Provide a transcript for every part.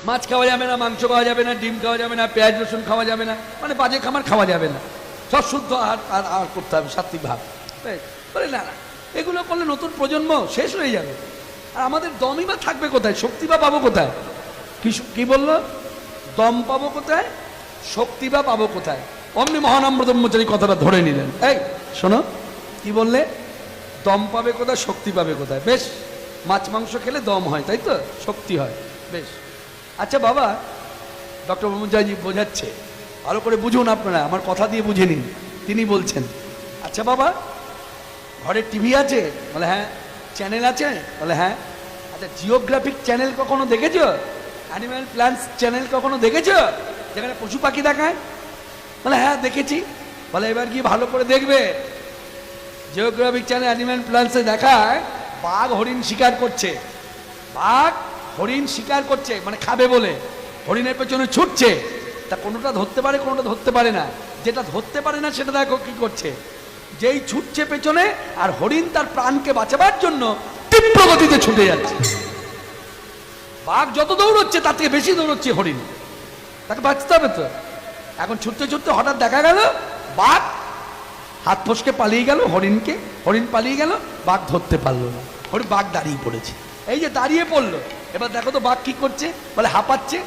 মাছ খাওয়া যাবে না, মাংস খাওয়া যাবে না, ডিম খাওয়া যাবে না, পেঁয়াজ রসুন খাওয়া যাবে না, মানে বাজে খাবার খাওয়া যাবে না, সব শুদ্ধ আহার করতে হবে, সাত্বিক ভাব। বলে না না, এগুলো করলে নতুন প্রজন্ম শেষ হয়ে যাবে। আর আমাদের দমই বা থাকবে কোথায়, শক্তি বা পাবো কোথায়? কি বললো? দম পাবো কোথায়, শক্তি বা পাবো কোথায়? অমনি মহানাম্র ব্রহ্মচারী কথাটা ধরে নিলেন। এই শোনো, কি বললে? দম পাবে কোথায়, শক্তি পাবে কোথায়? বেশ, মাছ মাংস খেলে দম হয়, তাই তো, শক্তি হয়, বেশ। আচ্ছা বাবা, ডক্টর ব্রহ্মচারী বোঝাচ্ছে, ভালো করে বুঝুন আপনারা, আমার কথা দিয়ে বুঝে নিন। তিনি বলছেন, আচ্ছা বাবা, ঘরে টিভি আছে? বলে হ্যাঁ। চ্যানেল আছে? বলে হ্যাঁ। আচ্ছা, জিওগ্রাফিক চ্যানেল কখনো দেখেছো? অ্যানিম্যাল প্ল্যান্টস চ্যানেল কখনো দেখেছো, যেখানে পশু পাখি দেখায়? বলে হ্যাঁ দেখেছি। বলে এবার কি ভালো করে দেখবে, জিওগ্রাফিক চ্যানেল অ্যানিম্যাল প্ল্যান্টসে দেখায় বাঘ হরিণ শিকার করছে, বাঘ হরিণ শিকার করছে, মানে খাবে বলে হরিণের পেছনে ছুটছে। তা কোনোটা ধরতে পারে, কোনোটা ধরতে পারে না। যেটা ধরতে পারে না সেটা দেখো কি করছে, যেই ছুটছে পেছনে, আর হরিণ তার প্রাণকে বাঁচাবার জন্য তীব্র গতিতে ছুটে যাচ্ছে। বাঘ যত দৌড়চ্ছে তার থেকে বেশি দৌড়চ্ছে হরিণ, তাকে বাঁচতে হবে তো। এখন ছুটতে ছুটতে হঠাৎ দেখা গেল বাঘ হাত ফসকে পালিয়ে গেল হরিণকে, হরিণ পালিয়ে গেল, বাঘ ধরতে পারলো না, হরিণ বাঘ দাঁড়িয়ে পড়েছে। এই যে দাঁড়িয়ে পড়লো, এবার দেখো তো বাঘ কি করছে, বলে হাঁপাচ্ছে।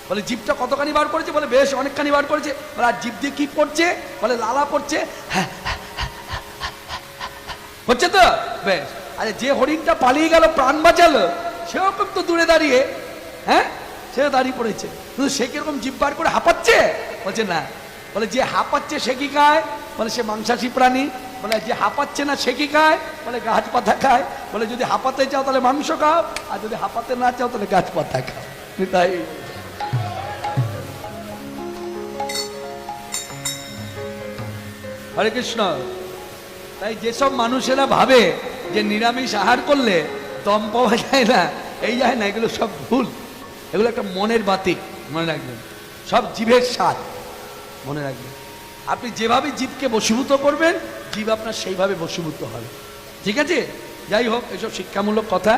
বলে জিভটা কতখানি বার করেছে, বলে বেশ অনেকখানি বার করেছে। বলে আর জিভ দিয়ে কি পড়ছে, বলে লালা পড়ছে, হচ্ছে তো, বেশ। আরে যে হরিণটা পালিয়ে গেল প্রাণ বাঁচালো, সেও কিন্তু দূরে দাঁড়িয়ে, হ্যাঁ, সে দাঁড়িয়ে পড়েছে, কিন্তু সে কিরকম জিভ বার করে হাঁপাচ্ছে? বলছে না। বলে যে হাঁপাচ্ছে সে কি খায়? বলে সে মাংসাশী প্রাণী। বলে যে হাঁপাচ্ছে না সে কি খায়? বলে গাছ পাতা খায়। বলে যদি হাঁপাতে চাও তাহলে মাংস খাও, আর যদি হাঁপাতে না চাও তাহলে গাছ পাতা খাও। তাই হরে কৃষ্ণ। তাই যেসব মানুষেরা ভাবে যে নিরামিষ আহার করলে দম পাওয়া যায় না, এই যায় না, এগুলো সব ভুল। এগুলো একটা মনের বাতিক, মনে রাখবেন। সব জীবের স্বাদ, মনে রাখবেন। আপনি যেভাবে জীবকে বশীভূত করবেন, জীব আপনার সেইভাবে বশীভূত হবে। ঠিক আছে? যাই হোক, এসব শিক্ষামূলক কথা।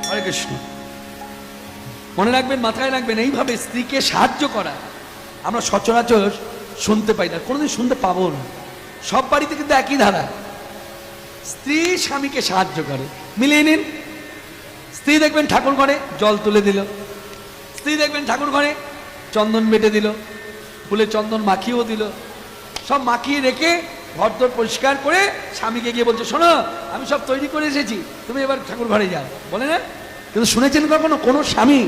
হরে কৃষ্ণ। মনে রাখবেন, মাথায় রাখবেন, এইভাবে স্ত্রীকে সাহায্য করা আমরা সচরাচর শুনতে পাই না, কোনোদিন শুনতে পাবো না। সব বাড়িতে কিন্তু একই ধারা, স্ত্রী স্বামীকে সাহায্য করে। মিলিয়ে নিন, স্ত্রী দেখবেন ঠাকুর ঘরে জল তুলে দিল, স্ত্রী দেখবেন ঠাকুর ঘরে চন্দন বেটে দিল, ফুলে চন্দন মাখিয়েও দিল, সব মাখিয়ে রেখে ঘরদোর পরিষ্কার করে স্বামীকে গিয়ে বলছে, শোনো আমি সব তৈরি করে এসেছি, তুমি এবার ঠাকুর ঘরে যাও, বলে না? কিন্তু শুনেছেন কখনো কোনো স্বামী